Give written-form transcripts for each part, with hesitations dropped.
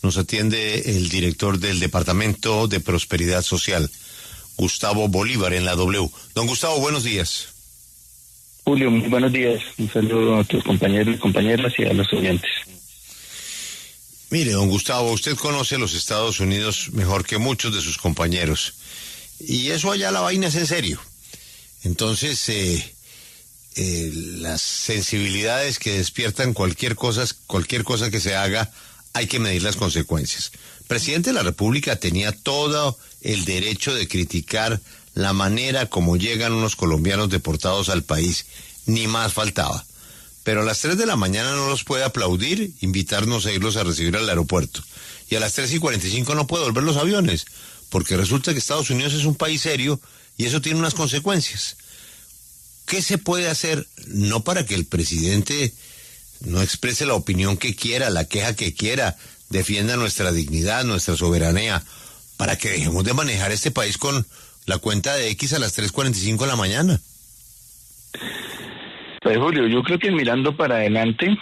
Nos atiende el director del Departamento de Prosperidad Social, Gustavo Bolívar, en la W. Don Gustavo, buenos días. Julio, muy buenos días. Un saludo a tus compañeros y compañeras y a los oyentes. Mire, don Gustavo, usted conoce los Estados Unidos mejor que muchos de sus compañeros. Y eso allá la vaina es en serio. Entonces, las sensibilidades que despiertan cualquier cosa que se haga, hay que medir las consecuencias. El presidente de la República tenía todo el derecho de criticar la manera como llegan unos colombianos deportados al país, ni más faltaba. Pero a las 3 de la mañana no los puede aplaudir, invitarnos a irlos a recibir al aeropuerto. Y a las 3:45 no puede volver los aviones, porque resulta que Estados Unidos es un país serio y eso tiene unas consecuencias. ¿Qué se puede hacer? No para que el presidente no exprese la opinión que quiera, la queja que quiera, defienda nuestra dignidad, nuestra soberanía, para que dejemos de manejar este país con la cuenta de X a las 3:45 de la mañana. Pues Julio, yo creo que mirando para adelante,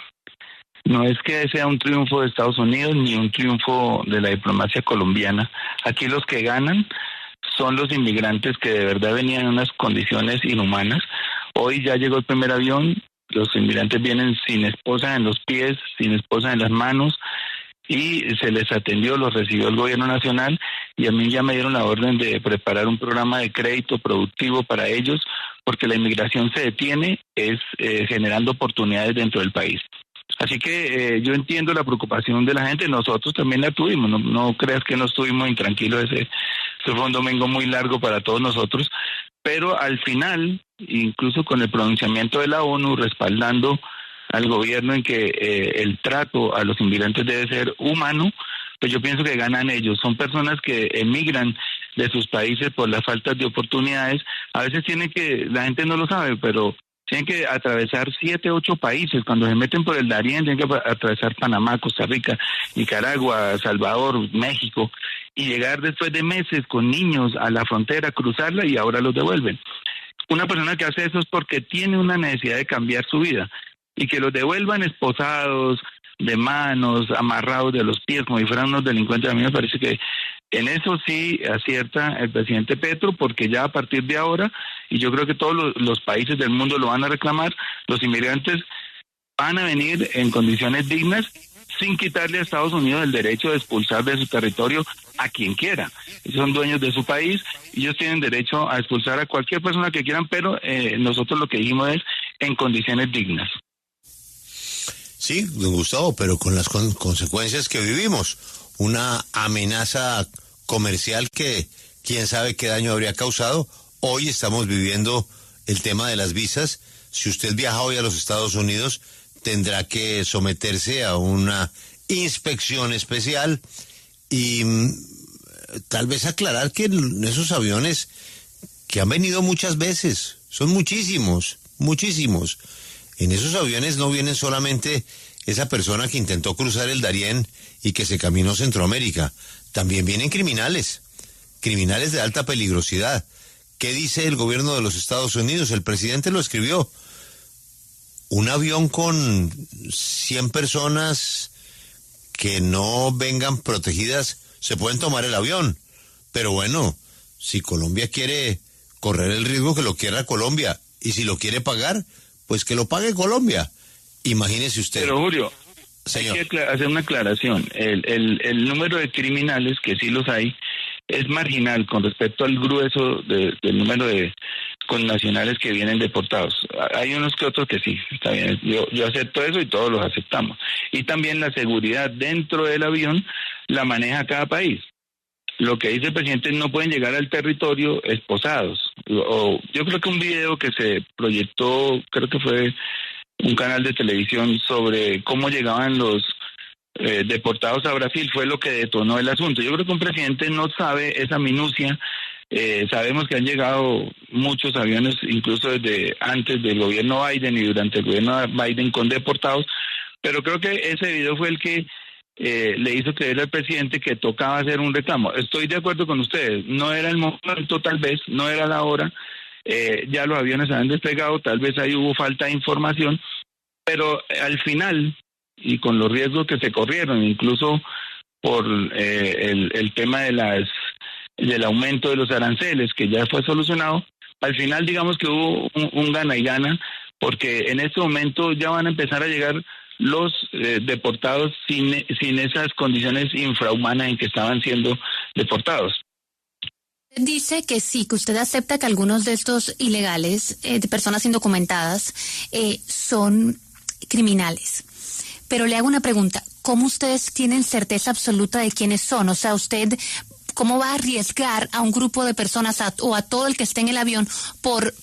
no es que sea un triunfo de Estados Unidos ni un triunfo de la diplomacia colombiana. Aquí los que ganan son los inmigrantes que de verdad venían en unas condiciones inhumanas. Hoy ya llegó el primer avión, los inmigrantes vienen sin esposa en los pies, sin esposa en las manos, y se les atendió, los recibió el gobierno nacional, y a mí ya me dieron la orden de preparar un programa de crédito productivo para ellos, porque la inmigración se detiene, generando oportunidades dentro del país. Así que yo entiendo la preocupación de la gente, nosotros también la tuvimos, no creas que no estuvimos intranquilos, ese fue un domingo muy largo para todos nosotros, pero al final, incluso con el pronunciamiento de la ONU respaldando al gobierno en que el trato a los inmigrantes debe ser humano, pues yo pienso que ganan ellos. Son personas que emigran de sus países por las faltas de oportunidades. A veces la gente no lo sabe, pero tienen que atravesar 7, 8 países. Cuando se meten por el Darién, tienen que atravesar Panamá, Costa Rica, Nicaragua, Salvador, México, y llegar después de meses con niños a la frontera, cruzarla y ahora los devuelven. Una persona que hace eso es porque tiene una necesidad de cambiar su vida, y que los devuelvan esposados, de manos, amarrados de los pies, como si fueran unos delincuentes. A mí me parece que en eso sí acierta el presidente Petro, porque ya a partir de ahora, y yo creo que todos los países del mundo lo van a reclamar, los inmigrantes van a venir en condiciones dignas, sin quitarle a Estados Unidos el derecho de expulsar de su territorio a quien quiera. Ellos son dueños de su país, y ellos tienen derecho a expulsar a cualquier persona que quieran, pero nosotros lo que dijimos es en condiciones dignas. Sí, don Gustavo, pero con las consecuencias que vivimos. Una amenaza comercial que quién sabe qué daño habría causado. Hoy estamos viviendo el tema de las visas. Si usted viaja hoy a los Estados Unidos, tendrá que someterse a una inspección especial y tal vez aclarar que en esos aviones que han venido muchas veces, son muchísimos, en esos aviones no vienen solamente esa persona que intentó cruzar el Darién y que se caminó Centroamérica, también vienen criminales de alta peligrosidad. ¿Qué dice el gobierno de los Estados Unidos? El presidente lo escribió. Un avión con 100 personas que no vengan protegidas, se pueden tomar el avión. Pero bueno, si Colombia quiere correr el riesgo, que lo quiera Colombia. Y si lo quiere pagar, pues que lo pague Colombia. Imagínese usted. Pero Julio, señor, hay que hacer una aclaración. El número de criminales, que sí los hay, es marginal con respecto al grueso del número de connacionales que vienen deportados. Hay unos que otros que sí, está bien. Yo acepto eso y todos los aceptamos. Y también la seguridad dentro del avión la maneja cada país. Lo que dice el presidente, no pueden llegar al territorio esposados. Yo creo que un video que se proyectó, creo que fue un canal de televisión, sobre cómo llegaban los deportados a Brasil, fue lo que detonó el asunto. Yo creo que un presidente no sabe esa minucia. Sabemos que han llegado muchos aviones, incluso desde antes del gobierno Biden y durante el gobierno Biden, con deportados, pero creo que ese video fue el que le hizo creer al presidente que tocaba hacer un reclamo. Estoy de acuerdo con ustedes, no era el momento, tal vez, no era la hora, ya los aviones habían despegado, tal vez ahí hubo falta de información, pero al final, y con los riesgos que se corrieron, incluso por el tema del aumento de los aranceles, que ya fue solucionado. Al final, digamos que hubo un gana y gana, porque en este momento ya van a empezar a llegar los deportados sin esas condiciones infrahumanas en que estaban siendo deportados. Dice que sí, que usted acepta que algunos de estos ilegales, de personas indocumentadas, son criminales. Pero le hago una pregunta, ¿cómo ustedes tienen certeza absoluta de quiénes son? O sea, usted, ¿cómo va a arriesgar a un grupo de personas o a todo el que esté en el avión por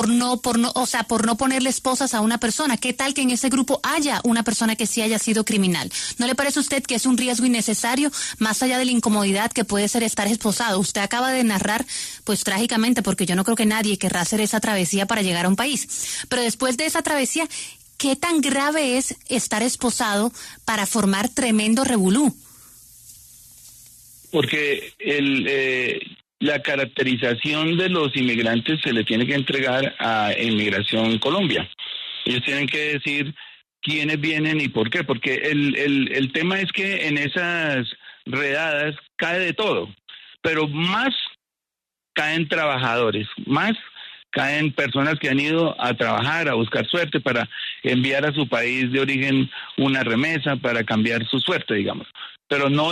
no ponerle esposas a una persona? ¿Qué tal que en ese grupo haya una persona que sí haya sido criminal? ¿No le parece a usted que es un riesgo innecesario, más allá de la incomodidad que puede ser estar esposado? Usted acaba de narrar, pues trágicamente, porque yo no creo que nadie querrá hacer esa travesía para llegar a un país. Pero después de esa travesía, ¿qué tan grave es estar esposado para formar tremendo revolú? Porque la caracterización de los inmigrantes se le tiene que entregar a Inmigración Colombia. Ellos tienen que decir quiénes vienen y por qué, porque el tema es que en esas redadas cae de todo, pero más caen trabajadores, más caen personas que han ido a trabajar, a buscar suerte para enviar a su país de origen una remesa para cambiar su suerte, digamos. Pero no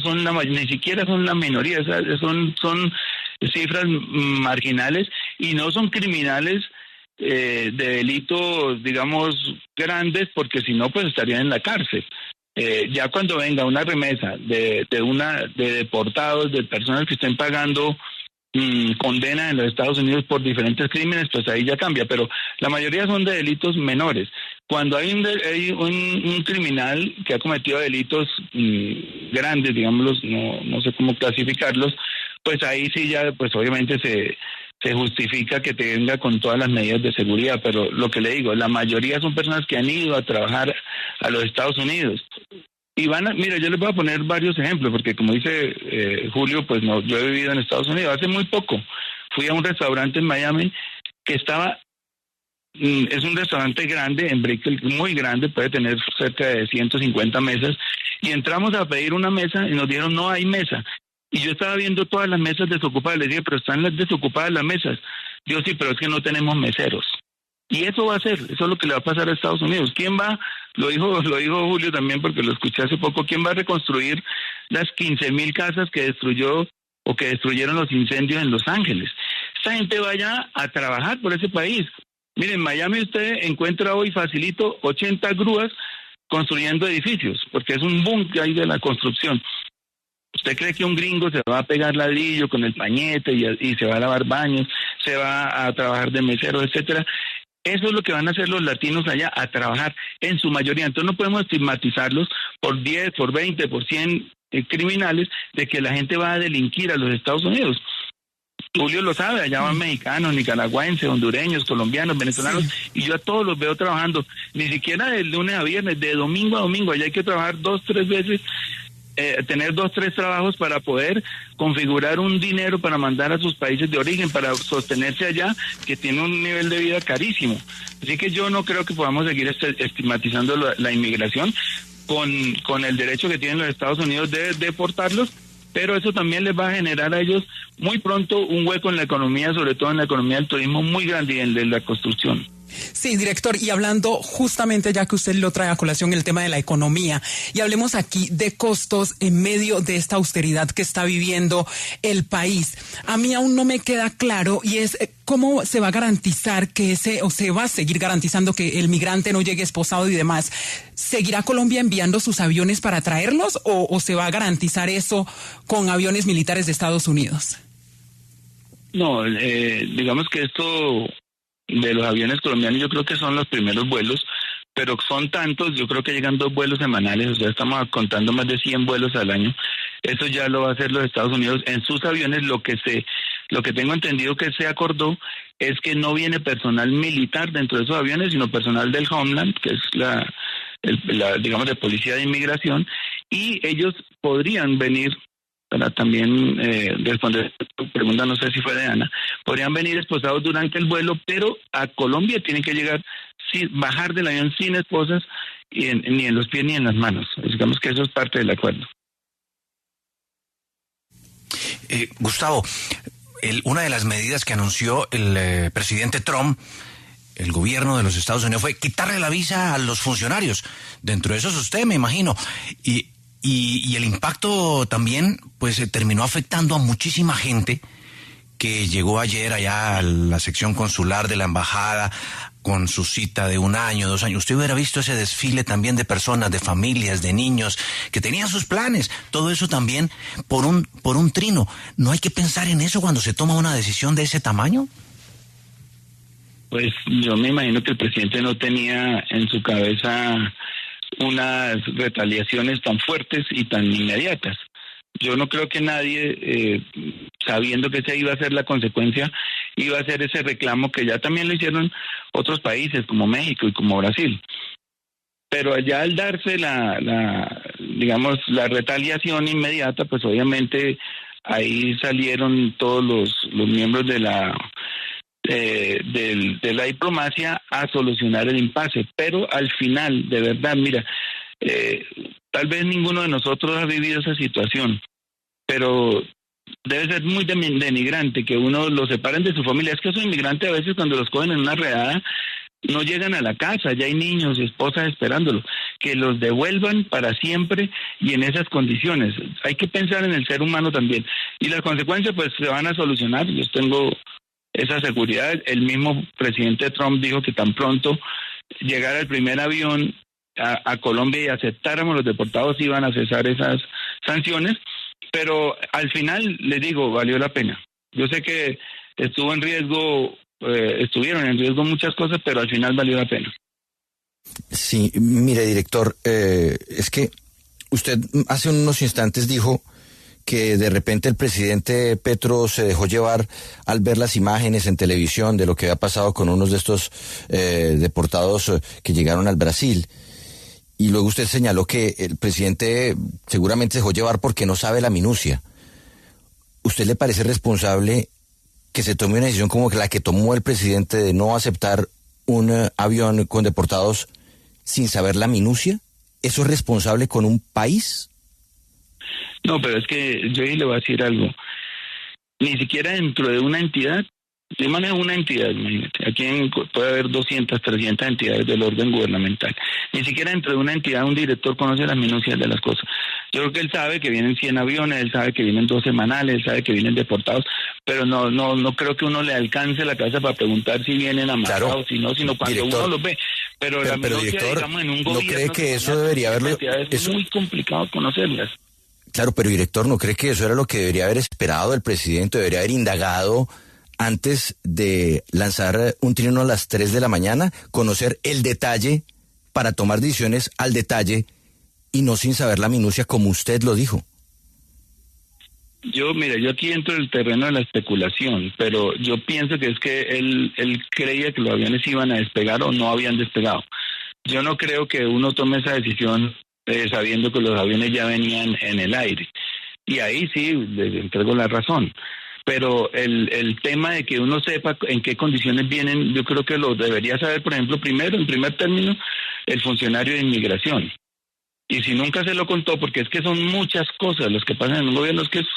son ni siquiera son la minoría, son cifras marginales y no son criminales de delitos, digamos, grandes, porque si no, pues estarían en la cárcel. Ya cuando venga una remesa de deportados, de personas que estén pagando condena en los Estados Unidos por diferentes crímenes, pues ahí ya cambia, pero la mayoría son de delitos menores. Cuando hay un criminal que ha cometido delitos grandes, digámoslos, no sé cómo clasificarlos, pues ahí sí ya, pues obviamente se justifica que tenga con todas las medidas de seguridad, pero lo que le digo, la mayoría son personas que han ido a trabajar a los Estados Unidos. Y mira, yo les voy a poner varios ejemplos, porque como dice Julio, pues no, yo he vivido en Estados Unidos hace muy poco. Fui a un restaurante en Miami que es un restaurante grande, en Brickell, muy grande, puede tener cerca de 150 mesas, y entramos a pedir una mesa y nos dijeron no hay mesa. Y yo estaba viendo todas las mesas desocupadas, les dije, pero están las desocupadas las mesas. Digo, sí, pero es que no tenemos meseros. Y eso va a ser, eso es lo que le va a pasar a Estados Unidos. ¿Quién va? Lo dijo Julio también, porque lo escuché hace poco. ¿Quién va a reconstruir las 15,000 casas que destruyeron los incendios en Los Ángeles? Esta gente vaya a trabajar por ese país. Miren, en Miami usted encuentra hoy facilito 80 grúas construyendo edificios, porque es un boom que hay de la construcción. ¿Usted cree que un gringo se va a pegar ladrillo con el pañete y se va a lavar baños, se va a trabajar de mesero, etcétera? Eso es lo que van a hacer los latinos allá, a trabajar en su mayoría. Entonces no podemos estigmatizarlos por 10, por 20, por 100 criminales de que la gente va a delinquir a los Estados Unidos. Julio lo sabe, allá van mexicanos, nicaragüenses, hondureños, colombianos, venezolanos, y yo a todos los veo trabajando, ni siquiera de lunes a viernes, de domingo a domingo. Allá hay que trabajar 2, 3 veces, tener 2, 3 trabajos para poder configurar un dinero para mandar a sus países de origen, para sostenerse allá, que tiene un nivel de vida carísimo. Así que yo no creo que podamos seguir estigmatizando la inmigración con el derecho que tienen los Estados Unidos de deportarlos, pero eso también les va a generar a ellos muy pronto un hueco en la economía, sobre todo en la economía del turismo muy grande y en de la construcción. Sí, director, y hablando justamente, ya que usted lo trae a colación, el tema de la economía, y hablemos aquí de costos en medio de esta austeridad que está viviendo el país. A mí aún no me queda claro, y es cómo se va a garantizar o se va a seguir garantizando que el migrante no llegue esposado y demás. ¿Seguirá Colombia enviando sus aviones para traerlos o se va a garantizar eso con aviones militares de Estados Unidos? No, digamos que esto de los aviones colombianos yo creo que son los primeros vuelos, pero son tantos, yo creo que llegan 2 vuelos semanales, o sea, estamos contando más de 100 vuelos al año. Eso ya lo va a hacer los Estados Unidos en sus aviones. Lo que tengo entendido que se acordó es que no viene personal militar dentro de esos aviones, sino personal del Homeland, que es la digamos, de policía de inmigración, y ellos podrían venir para también responder a tu pregunta, no sé si fue de Ana, podrían venir esposados durante el vuelo, pero a Colombia tienen que llegar, bajar del avión sin esposas, ni en los pies ni en las manos. Digamos que eso es parte del acuerdo. Gustavo, una de las medidas que anunció el presidente Trump, el gobierno de los Estados Unidos, fue quitarle la visa a los funcionarios. Dentro de eso es usted, me imagino. Y el impacto también, pues, terminó afectando a muchísima gente que llegó ayer allá a la sección consular de la embajada con su cita de 1 año, 2 años. Usted hubiera visto ese desfile también de personas, de familias, de niños que tenían sus planes. Todo eso también por un trino. ¿No hay que pensar en eso cuando se toma una decisión de ese tamaño? Pues yo me imagino que el presidente no tenía en su cabeza unas retaliaciones tan fuertes y tan inmediatas. Yo no creo que nadie, sabiendo que esa iba a ser la consecuencia, iba a hacer ese reclamo que ya también lo hicieron otros países como México y como Brasil. Pero allá al darse la retaliación inmediata, pues obviamente ahí salieron todos los miembros de la diplomacia a solucionar el impasse. Pero al final, de verdad, mira, tal vez ninguno de nosotros ha vivido esa situación, pero debe ser muy denigrante que uno lo separen de su familia. Es que esos inmigrantes a veces cuando los cogen en una redada no llegan a la casa, ya hay niños y esposas esperándolos, que los devuelvan para siempre y en esas condiciones. Hay que pensar en el ser humano también. Y las consecuencias pues se van a solucionar, yo tengo esa seguridad. El mismo presidente Trump dijo que tan pronto llegara el primer avión a Colombia y aceptáramos los deportados, iban a cesar esas sanciones, pero al final, les digo, valió la pena. Yo sé que estuvieron en riesgo muchas cosas, pero al final valió la pena. Sí, mire, director, es que usted hace unos instantes dijo que de repente el presidente Petro se dejó llevar al ver las imágenes en televisión de lo que había pasado con unos de estos deportados que llegaron al Brasil. Y luego usted señaló que el presidente seguramente se dejó llevar porque no sabe la minucia. ¿Usted le parece responsable que se tome una decisión como la que tomó el presidente de no aceptar un avión con deportados sin saber la minucia? ¿Eso es responsable con un país? No, pero es que yo le voy a decir algo. Ni siquiera dentro de una entidad, yo manejo una entidad, imagínate, aquí puede haber 200, 300 entidades del orden gubernamental. Ni siquiera dentro de una entidad un director conoce las minucias de las cosas. Yo creo que él sabe que vienen 100 aviones, él sabe que vienen 2 semanales, él sabe que vienen deportados, pero no creo que uno le alcance la cabeza para preguntar si vienen amarrados, claro, si no, sino cuando director, uno los ve. Pero la minucia, director, digamos, en un gobierno, ¿no cree que eso debería haberlo? Es muy complicado conocerlas. Claro, pero director, ¿no cree que eso era lo que debería haber esperado el presidente? Debería haber indagado antes de lanzar un trino a las 3 de la mañana, conocer el detalle para tomar decisiones al detalle y no sin saber la minucia como usted lo dijo. Yo aquí entro en el terreno de la especulación, pero yo pienso que es que él creía que los aviones iban a despegar o no habían despegado. Yo no creo que uno tome esa decisión sabiendo que los aviones ya venían en el aire. Y ahí sí, le entrego la razón. Pero el tema de que uno sepa en qué condiciones vienen, yo creo que lo debería saber, por ejemplo, en primer término, el funcionario de inmigración. Y si nunca se lo contó, porque es que son muchas cosas las que pasan en un gobierno, es que es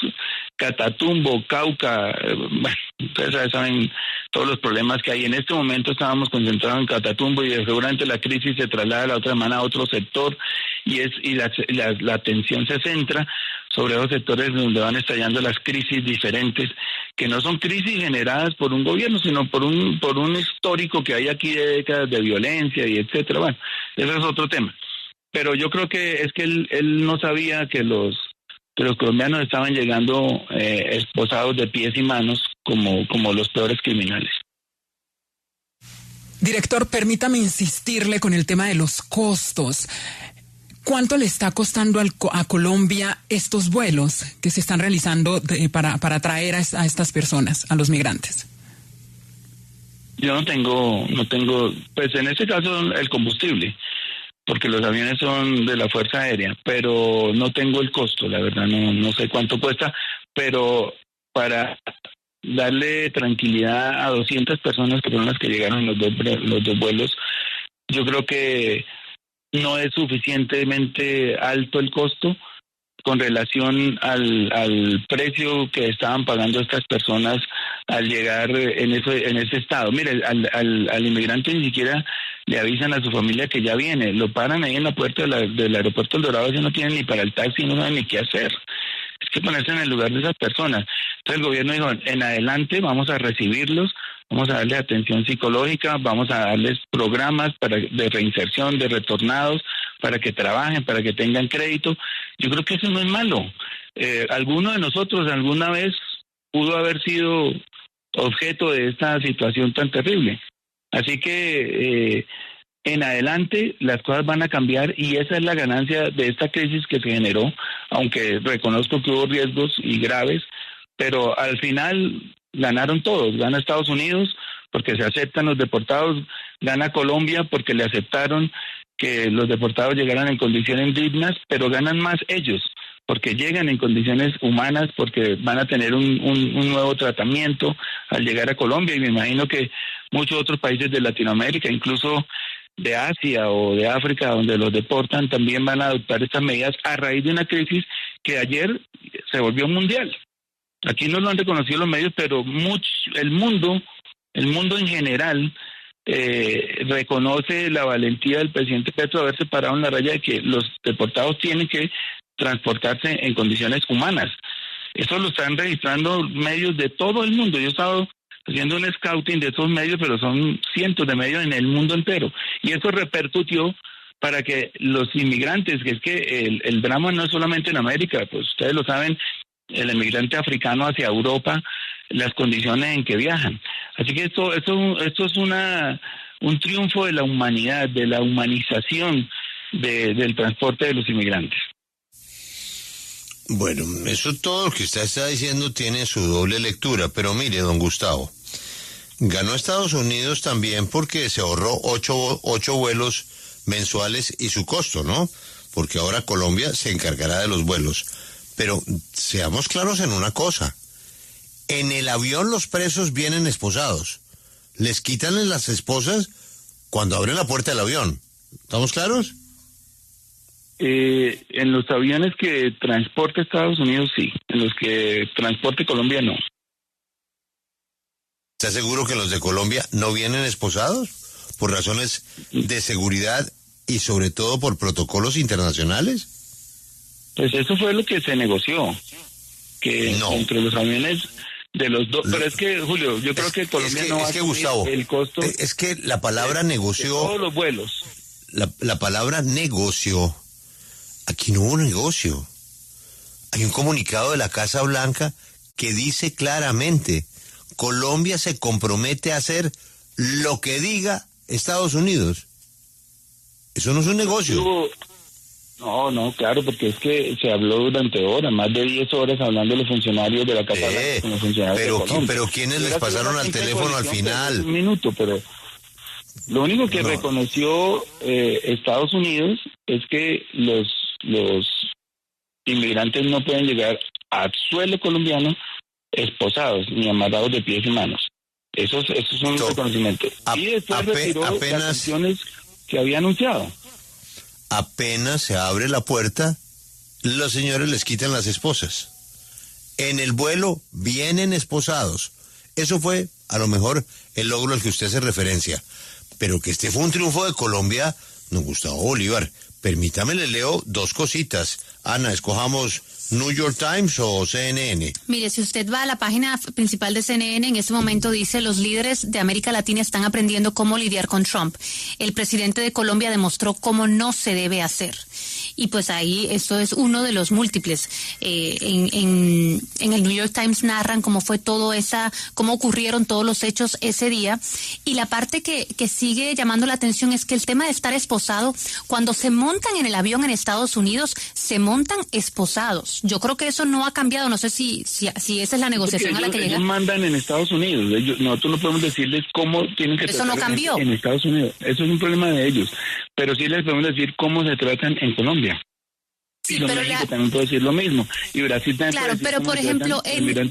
Catatumbo, Cauca, bueno, ustedes saben todos los problemas que hay. En este momento estábamos concentrados en Catatumbo y seguramente la crisis se traslada la otra semana a otro sector y la atención se centra sobre esos sectores donde van estallando las crisis diferentes, que no son crisis generadas por un gobierno, sino por un histórico que hay aquí de décadas de violencia y etcétera. Bueno, ese es otro tema. Pero yo creo que es que él no sabía que los colombianos estaban llegando esposados de pies y manos como los peores criminales. Director, permítame insistirle con el tema de los costos. ¿Cuánto le está costando a Colombia estos vuelos que se están realizando para traer a estas personas, a los migrantes? Yo no tengo, pues en este caso el combustible. porque los aviones son de la Fuerza Aérea, pero no tengo el costo, la verdad no sé cuánto cuesta, pero para darle tranquilidad a 200 personas que fueron las que llegaron en los dos vuelos, yo creo que no es suficientemente alto el costo con relación al precio que estaban pagando estas personas al llegar en ese estado. Mire, al inmigrante ni siquiera le avisan a su familia que ya viene, lo paran ahí en la puerta del aeropuerto El Dorado, ya no tienen ni para el taxi, no saben ni qué hacer. Es que ponerse en el lugar de esas personas. Entonces el gobierno dijo, en adelante vamos a recibirlos, vamos a darles atención psicológica, vamos a darles programas de reinserción, de retornados, para que trabajen, para que tengan crédito. Yo creo que eso no es malo. Alguno de nosotros alguna vez pudo haber sido objeto de esta situación tan terrible. Así que en adelante las cosas van a cambiar y esa es la ganancia de esta crisis que se generó, aunque reconozco que hubo riesgos y graves, pero al final ganaron todos. Gana Estados Unidos porque se aceptan los deportados, gana Colombia porque le aceptaron que los deportados llegaran en condiciones dignas, pero ganan más ellos, porque llegan en condiciones humanas, porque van a tener un nuevo tratamiento al llegar a Colombia, y me imagino que muchos otros países de Latinoamérica, incluso de Asia o de África, donde los deportan, también van a adoptar estas medidas a raíz de una crisis que ayer se volvió mundial. Aquí no lo han reconocido los medios, pero el mundo en general reconoce la valentía del presidente Petro de haberse parado en la raya de que los deportados tienen que transportarse en condiciones humanas. Eso lo están registrando medios de todo el mundo. Yo he estado haciendo un scouting de esos medios, pero son cientos de medios en el mundo entero. Y eso repercutió para que los inmigrantes, que es que el drama no es solamente en América, pues ustedes lo saben, el inmigrante africano hacia Europa, las condiciones en que viajan. Así que esto es un triunfo de la humanidad, de la humanización del transporte de los inmigrantes. Bueno, eso todo lo que usted está diciendo tiene su doble lectura, pero mire, don Gustavo, ganó Estados Unidos también porque se ahorró ocho vuelos mensuales y su costo, ¿no? Porque ahora Colombia se encargará de los vuelos. Pero seamos claros en una cosa, en el avión los presos vienen esposados, les quitan las esposas cuando abren la puerta del avión, ¿estamos claros? En los aviones que transporte Estados Unidos sí, en los que transporte Colombia no. ¿Está seguro que los de Colombia no vienen esposados? ¿Por razones de seguridad y sobre todo por protocolos internacionales? Pues eso fue lo que se negoció, que entre los aviones de los dos, pero es que, Julio, yo creo que Colombia no va a asumir Gustavo, el costo. Es que la palabra negoció. Todos los vuelos. La palabra negocio, aquí no hubo negocio. Hay un comunicado de la Casa Blanca que dice claramente, Colombia se compromete a hacer lo que diga Estados Unidos. Eso no es un negocio. No, claro, porque es que se habló durante horas, más de 10 horas hablando de los funcionarios de la Casa Blanca con los funcionarios de Colombia. Pero ¿quiénes les pasaron al teléfono al final? Un minuto, pero lo único que reconoció Estados Unidos es que los inmigrantes no pueden llegar al suelo colombiano esposados ni amarrados de pies y manos. Eso es un reconocimiento. Y después retiró las sanciones que había anunciado. Apenas se abre la puerta, los señores les quitan las esposas. En el vuelo vienen esposados. Eso fue, a lo mejor, el logro al que usted hace referencia. Pero que este fue un triunfo de Colombia, don Gustavo Bolívar. Permítame, le leo dos cositas. Ana, escojamos New York Times o CNN. Mire, si usted va a la página principal de CNN, en este momento dice, los líderes de América Latina están aprendiendo cómo lidiar con Trump. El presidente de Colombia demostró cómo no se debe hacer. y pues ahí esto es uno de los múltiples. En el New York Times narran cómo fue cómo ocurrieron todos los hechos ese día, y la parte que sigue llamando la atención es que el tema de estar esposado, cuando se montan en el avión en Estados Unidos, se montan esposados. Yo creo que eso no ha cambiado, no sé si esa es la negociación a la que llegan. Ellos mandan en Estados Unidos, nosotros no podemos decirles cómo tienen que eso no cambió en Estados Unidos, eso es un problema de ellos, pero sí les podemos decir cómo se tratan en Colombia. Sí, y pero México también puede decir lo mismo, y Brasil también claro, puede decir pero por ejemplo,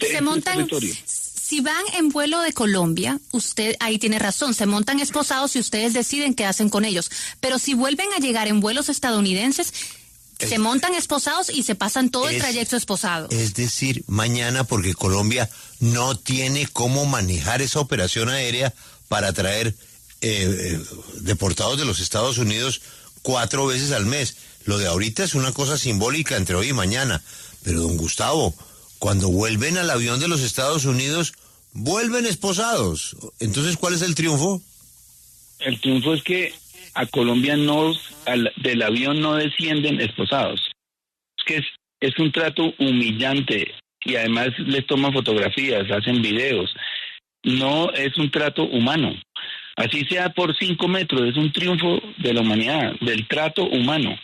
se montan, si van en vuelo de Colombia, usted ahí tiene razón, se montan esposados y ustedes deciden qué hacen con ellos, pero si vuelven a llegar en vuelos estadounidenses, se montan esposados y se pasan todo el trayecto esposado. Es decir, mañana, porque Colombia no tiene cómo manejar esa operación aérea para traer deportados de los Estados Unidos 4 veces al mes. Lo de ahorita es una cosa simbólica entre hoy y mañana. Pero, don Gustavo, cuando vuelven al avión de los Estados Unidos, vuelven esposados. Entonces, ¿cuál es el triunfo? El triunfo es que a Colombia del avión no descienden esposados. Es que es un trato humillante, y además les toman fotografías, hacen videos. No es un trato humano. Así sea por 5 metros, es un triunfo de la humanidad, del trato humano.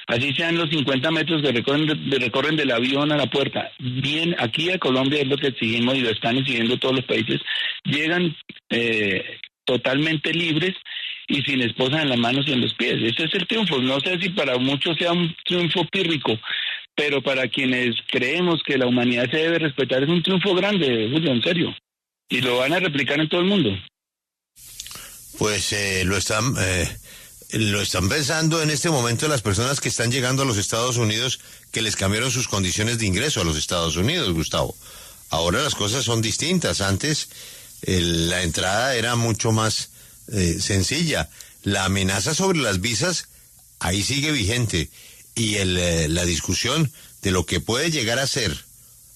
Así sean los 50 metros que recorren del avión a la puerta. Bien, aquí a Colombia es lo que exigimos y lo están exigiendo todos los países. Llegan totalmente libres y sin esposa en las manos y en los pies. Ese es el triunfo. No sé si para muchos sea un triunfo pírrico, pero para quienes creemos que la humanidad se debe respetar es un triunfo grande, Julio, en serio. Y lo van a replicar en todo el mundo. Pues lo están pensando en este momento las personas que están llegando a los Estados Unidos, que les cambiaron sus condiciones de ingreso a los Estados Unidos, Gustavo. Ahora las cosas son distintas. Antes la entrada era mucho más sencilla. La amenaza sobre las visas ahí sigue vigente, y la discusión de lo que puede llegar a ser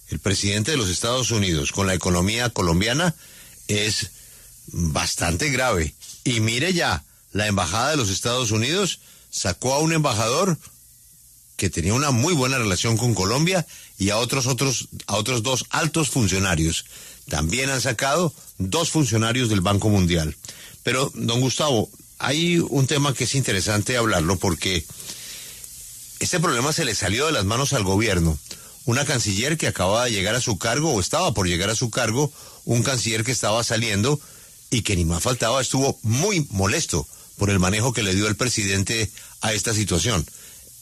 el presidente de los Estados Unidos con la economía colombiana es bastante grave. Y mire ya, la embajada de los Estados Unidos sacó a un embajador que tenía una muy buena relación con Colombia, y a otros 2 altos funcionarios. También han sacado 2 funcionarios del Banco Mundial. Pero, don Gustavo, hay un tema que es interesante hablarlo, porque este problema se le salió de las manos al gobierno. Una canciller que acababa de llegar a su cargo, o estaba por llegar a su cargo, un canciller que estaba saliendo y que ni más faltaba, estuvo muy molesto por el manejo que le dio el presidente a esta situación.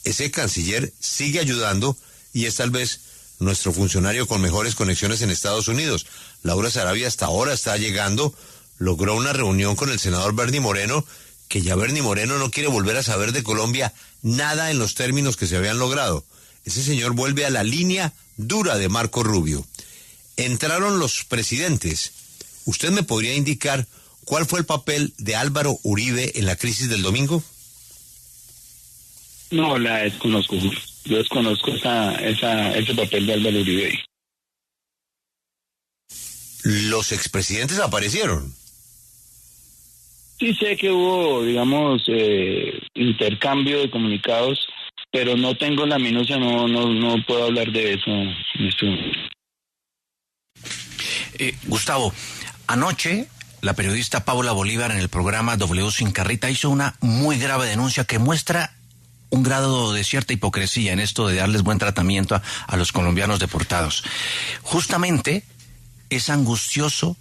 Ese canciller sigue ayudando y es tal vez nuestro funcionario con mejores conexiones en Estados Unidos. Laura Sarabia hasta ahora está llegando, logró una reunión con el senador Bernie Moreno, que ya Bernie Moreno no quiere volver a saber de Colombia nada en los términos que se habían logrado. Ese señor vuelve a la línea dura de Marco Rubio. Entraron los presidentes. ¿Usted me podría indicar cuál fue el papel de Álvaro Uribe en la crisis del domingo? No, la desconozco. Yo desconozco ese papel de Álvaro Uribe. Los expresidentes aparecieron. Sí sé que hubo, digamos, intercambio de comunicados, pero no tengo la minucia, no puedo hablar de eso en este momento. Gustavo, anoche la periodista Paula Bolívar en el programa W Sin Carrita hizo una muy grave denuncia que muestra un grado de cierta hipocresía en esto de darles buen tratamiento a los colombianos deportados. Justamente es angustioso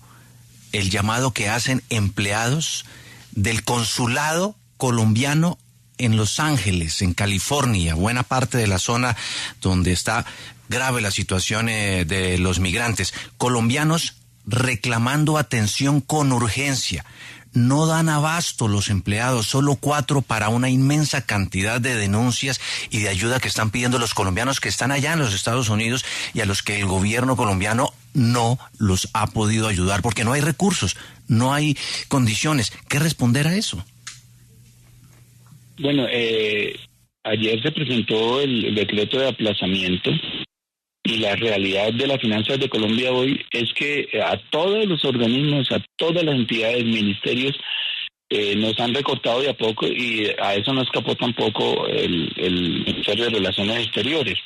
el llamado que hacen empleados del consulado colombiano en Los Ángeles, en California, buena parte de la zona donde está grave la situación de los migrantes, colombianos reclamando atención con urgencia. No dan abasto los empleados, solo 4 para una inmensa cantidad de denuncias y de ayuda que están pidiendo los colombianos que están allá en los Estados Unidos y a los que el gobierno colombiano no los ha podido ayudar porque no hay recursos, no hay condiciones. ¿Qué responder a eso? Bueno, ayer se presentó el decreto de aplazamiento y la realidad de las finanzas de Colombia hoy es que a todos los organismos, a todas las entidades, ministerios, nos han recortado de a poco y a eso no escapó tampoco el Ministerio de Relaciones Exteriores.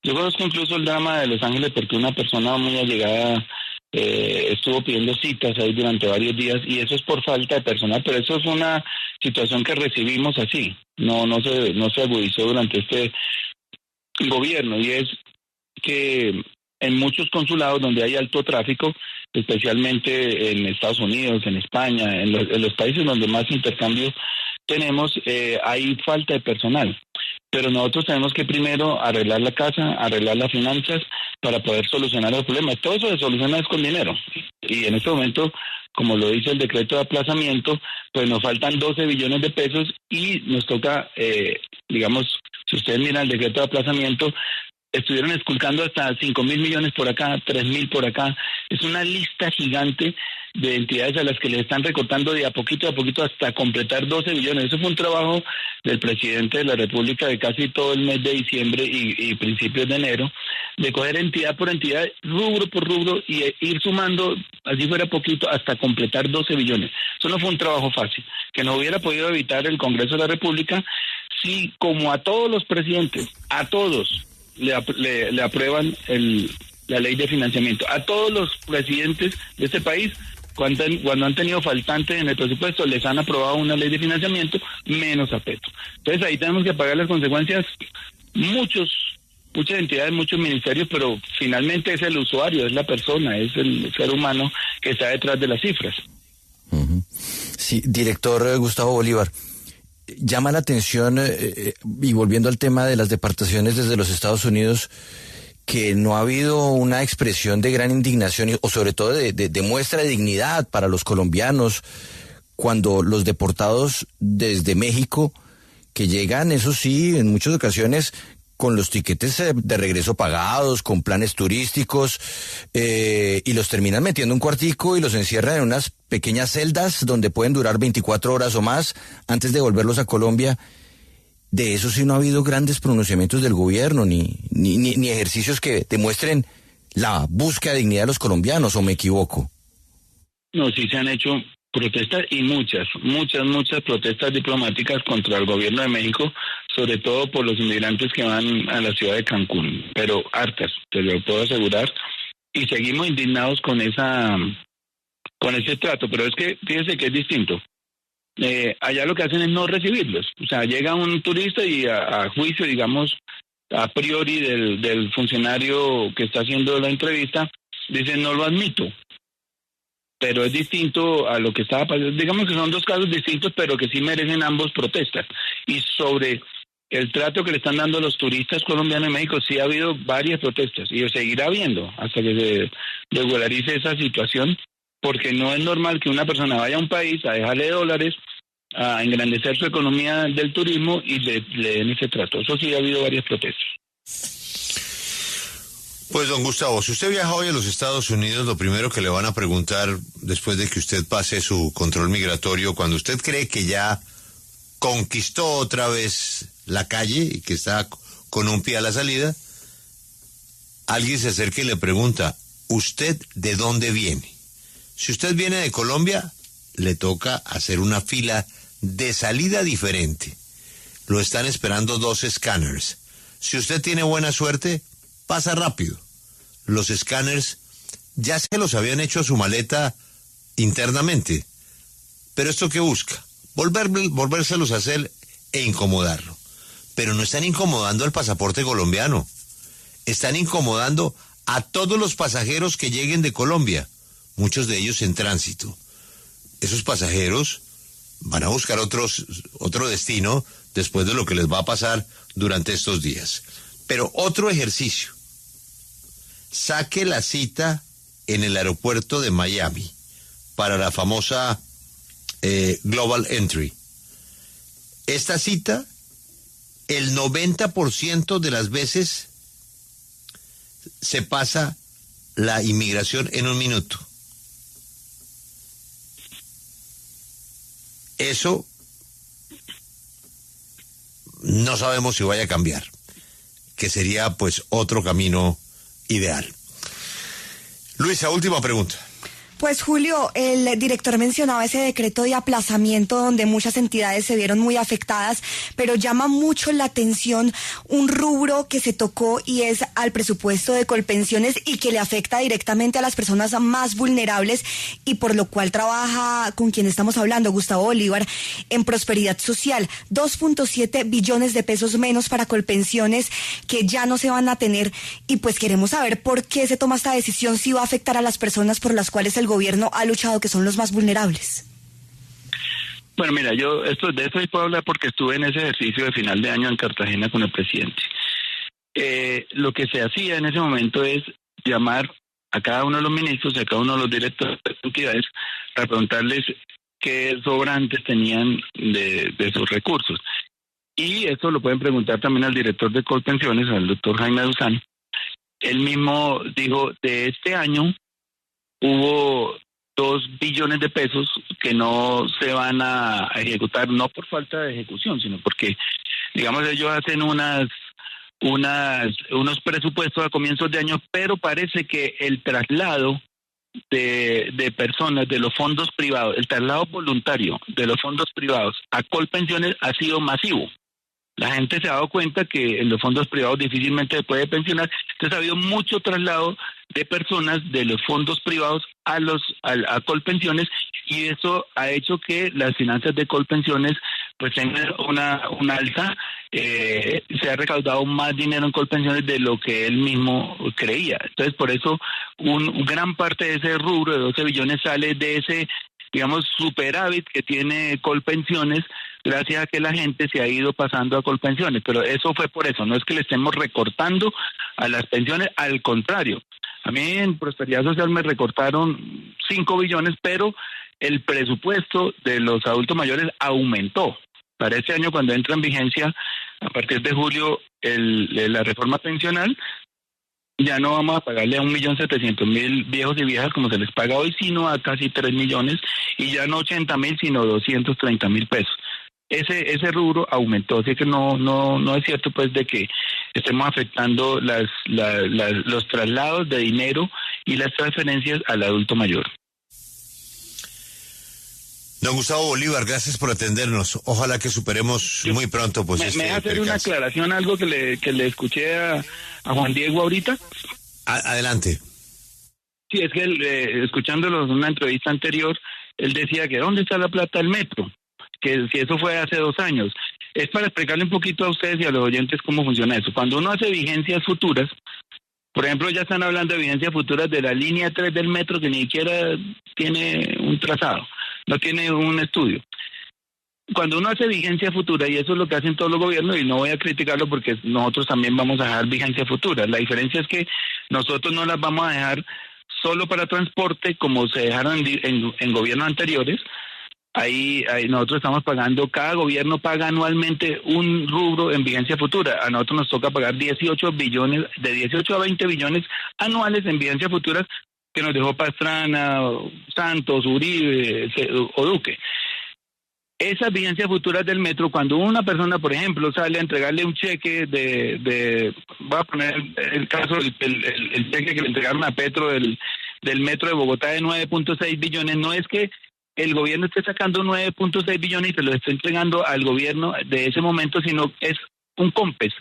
Yo conozco incluso el drama de Los Ángeles porque una persona muy allegada estuvo pidiendo citas ahí durante varios días y eso es por falta de personal, pero eso es una situación que recibimos así, no se agudizó durante este gobierno, y es que en muchos consulados donde hay alto tráfico, especialmente en Estados Unidos, en España, en los países donde más intercambios tenemos, hay falta de personal. Pero nosotros tenemos que primero arreglar la casa, arreglar las finanzas para poder solucionar los problemas. Todo eso se soluciona es con dinero. Y en este momento, como lo dice el decreto de aplazamiento, pues nos faltan 12 billones de pesos y nos toca, digamos, si ustedes miran el decreto de aplazamiento, estuvieron esculcando hasta 5.000 millones por acá, 3.000 por acá. Es una lista gigante de entidades a las que le están recortando de a poquito hasta completar 12 billones. Eso fue un trabajo del presidente de la República de casi todo el mes de diciembre y principios de enero, de coger entidad por entidad, rubro por rubro, y ir sumando, así fuera poquito, hasta completar 12 billones. Eso no fue un trabajo fácil, que no hubiera podido evitar el Congreso de la República si, como a todos los presidentes, a todos, le aprueban la ley de financiamiento. A todos los presidentes de este país, cuando han tenido faltantes en el presupuesto, les han aprobado una ley de financiamiento, menos a Petro. Entonces ahí tenemos que pagar las consecuencias muchas entidades, muchos ministerios, pero finalmente es el usuario, es la persona, es el ser humano que está detrás de las cifras. Uh-huh. Sí, director Gustavo Bolívar, llama la atención, y volviendo al tema de las deportaciones desde los Estados Unidos, que no ha habido una expresión de gran indignación o sobre todo de muestra de dignidad para los colombianos cuando los deportados desde México, que llegan, eso sí, en muchas ocasiones con los tiquetes de regreso pagados, con planes turísticos, y los terminan metiendo un cuartico y los encierran en unas pequeñas celdas donde pueden durar 24 horas o más antes de volverlos a Colombia. De eso sí no ha habido grandes pronunciamientos del gobierno, ni ejercicios que demuestren la búsqueda de dignidad de los colombianos, ¿o me equivoco? No, sí se han hecho protestas y muchas protestas diplomáticas contra el gobierno de México, sobre todo por los inmigrantes que van a la ciudad de Cancún, pero hartas, te lo puedo asegurar, y seguimos indignados con ese trato, pero es que fíjese que es distinto. Allá lo que hacen es no recibirlos, o sea, llega un turista y a juicio, digamos, a priori del funcionario que está haciendo la entrevista, dicen no lo admito, pero es distinto a lo que estaba pasando. Digamos que son dos casos distintos, pero que sí merecen ambos protestas. Y sobre el trato que le están dando a los turistas colombianos en México, sí ha habido varias protestas y seguirá habiendo hasta que se regularice esa situación, porque no es normal que una persona vaya a un país a dejarle dólares, a engrandecer su economía del turismo y le den ese trato. Eso sí ha habido varias protestas. Pues don Gustavo, si usted viaja hoy a los Estados Unidos, lo primero que le van a preguntar después de que usted pase su control migratorio, cuando usted cree que ya conquistó otra vez la calle y que está con un pie a la salida, alguien se acerca y le pregunta, ¿usted de dónde viene? Si usted viene de Colombia, le toca hacer una fila de salida diferente. Lo están esperando 2 escáneres. Si usted tiene buena suerte, pasa rápido. Los escáneres ya se los habían hecho a su maleta internamente. Pero ¿esto qué busca? Volvérselos a hacer e incomodarlo. Pero no están incomodando al pasaporte colombiano. Están incomodando a todos los pasajeros que lleguen de Colombia, muchos de ellos en tránsito. Esos pasajeros van a buscar otro destino después de lo que les va a pasar durante estos días. Pero otro ejercicio. Saque la cita en el aeropuerto de Miami para la famosa Global Entry. Esta cita, el 90% de las veces se pasa la inmigración en 1 minuto. Eso no sabemos si vaya a cambiar, que sería pues otro camino ideal. Luisa, última pregunta. Pues Julio, el director mencionaba ese decreto de aplazamiento donde muchas entidades se vieron muy afectadas, pero llama mucho la atención un rubro que se tocó y es al presupuesto de Colpensiones y que le afecta directamente a las personas más vulnerables y por lo cual trabaja con quien estamos hablando, Gustavo Bolívar, en Prosperidad Social. 2.7 billones de pesos menos para Colpensiones que ya no se van a tener y pues queremos saber por qué se toma esta decisión, si va a afectar a las personas por las cuales el gobierno ha luchado, que son los más vulnerables. Bueno, mira, yo de esto puedo hablar porque estuve en ese ejercicio de final de año en Cartagena con el presidente. Lo que se hacía en ese momento es llamar a cada uno de los ministros y a cada uno de los directores de entidades para preguntarles qué sobrantes tenían de sus recursos. Y esto lo pueden preguntar también al director de Colpensiones, al doctor Jaime Duzán. Él mismo dijo, de este año hubo 2 billones de pesos que no se van a ejecutar, no por falta de ejecución, sino porque, digamos, ellos hacen unos presupuestos a comienzos de año, pero parece que el traslado de personas de los fondos privados, el traslado voluntario de los fondos privados a Colpensiones ha sido masivo. La gente se ha dado cuenta que en los fondos privados difícilmente se puede pensionar. Entonces ha habido mucho traslado de personas de los fondos privados a Colpensiones y eso ha hecho que las finanzas de Colpensiones pues tengan una alza. Se ha recaudado más dinero en Colpensiones de lo que él mismo creía. Entonces por eso gran parte de ese rubro de 12 billones sale de ese, digamos, superávit que tiene Colpensiones, gracias a que la gente se ha ido pasando a Colpensiones, pero eso fue por eso, no es que le estemos recortando a las pensiones, al contrario. A mí en Prosperidad Social me recortaron 5 billones, pero el presupuesto de los adultos mayores aumentó. Para este año, cuando entra en vigencia, a partir de julio, la reforma pensional, ya no vamos a pagarle a 1.700.000 viejos y viejas como se les paga hoy, sino a casi 3 millones, y ya no 80.000, sino 230.000 pesos. Ese rubro aumentó, así que no es cierto pues de que estemos afectando los traslados de dinero y las transferencias al adulto mayor. Don Gustavo Bolívar, gracias por atendernos. Ojalá que superemos muy pronto pues ¿Me deja hacer una aclaración, algo que le escuché a Juan Diego ahorita? Adelante. Sí, es que escuchándolo en una entrevista anterior, él decía que ¿dónde está la plata del metro? Que si eso fue hace 2 años. Es para explicarle un poquito a ustedes y a los oyentes cómo funciona eso. Cuando uno hace vigencias futuras, por ejemplo, ya están hablando de vigencias futuras de la línea 3 del metro, que ni siquiera tiene un trazado, no tiene un estudio. Cuando uno hace vigencia futura, y eso es lo que hacen todos los gobiernos, y no voy a criticarlo porque nosotros también vamos a dejar vigencia futura. La diferencia es que nosotros no las vamos a dejar solo para transporte, como se dejaron en gobiernos anteriores. Ahí nosotros estamos pagando, cada gobierno paga anualmente un rubro en vigencia futura. A nosotros nos toca pagar 18 billones, de 18 a 20 billones anuales en vigencia futuras que nos dejó Pastrana, Santos, Uribe o Duque. Esas vigencias futuras del metro, cuando una persona, por ejemplo, sale a entregarle un cheque voy a poner el caso, el cheque que le entregaron a Petro del metro de Bogotá de 9.6 billones, no es que el gobierno esté sacando 9.6 billones y se lo esté entregando al gobierno de ese momento, sino es un COMPES,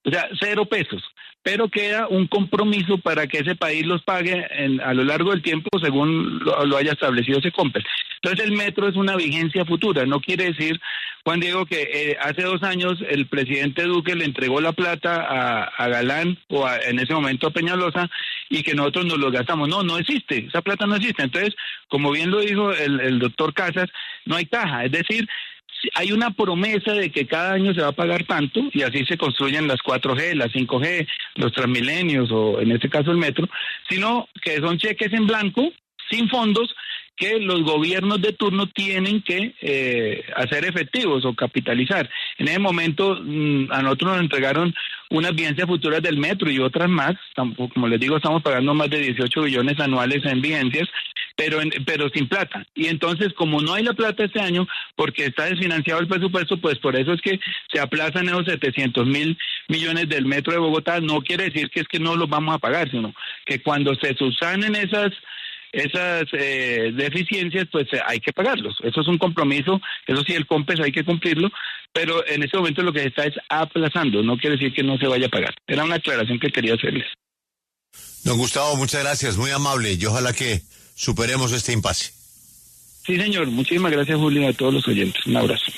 o sea, 0 pesos. Pero queda un compromiso para que ese país los pague a lo largo del tiempo según lo haya establecido ese COMPES. Entonces el metro es una vigencia futura, no quiere decir, Juan Diego, que hace 2 años el presidente Duque le entregó la plata a Galán o en ese momento a Peñalosa y que nosotros nos lo gastamos. No existe, esa plata no existe. Entonces, como bien lo dijo el doctor Casas, no hay caja, es decir, hay una promesa de que cada año se va a pagar tanto y así se construyen las 4G, las 5G, los Transmilenios o en este caso el metro, sino que son cheques en blanco, sin fondos, que los gobiernos de turno tienen que hacer efectivos o capitalizar. En ese momento a nosotros nos entregaron unas vigencias futuras del metro y otras más, como les digo, estamos pagando más de 18 billones anuales en vigencias, pero sin plata. Y entonces, como no hay la plata este año, porque está desfinanciado el presupuesto, pues por eso es que se aplazan esos 700.000 millones del metro de Bogotá. No quiere decir que es que no los vamos a pagar, sino que cuando se subsanen esas deficiencias, pues hay que pagarlos. Eso es un compromiso, eso sí, el COMPES hay que cumplirlo, pero en este momento lo que se está es aplazando, no quiere decir que no se vaya a pagar. Era una aclaración que quería hacerles. Don Gustavo, muchas gracias, muy amable, y ojalá que superemos este impasse. Sí, señor, muchísimas gracias, Julio, a todos los oyentes. Un abrazo.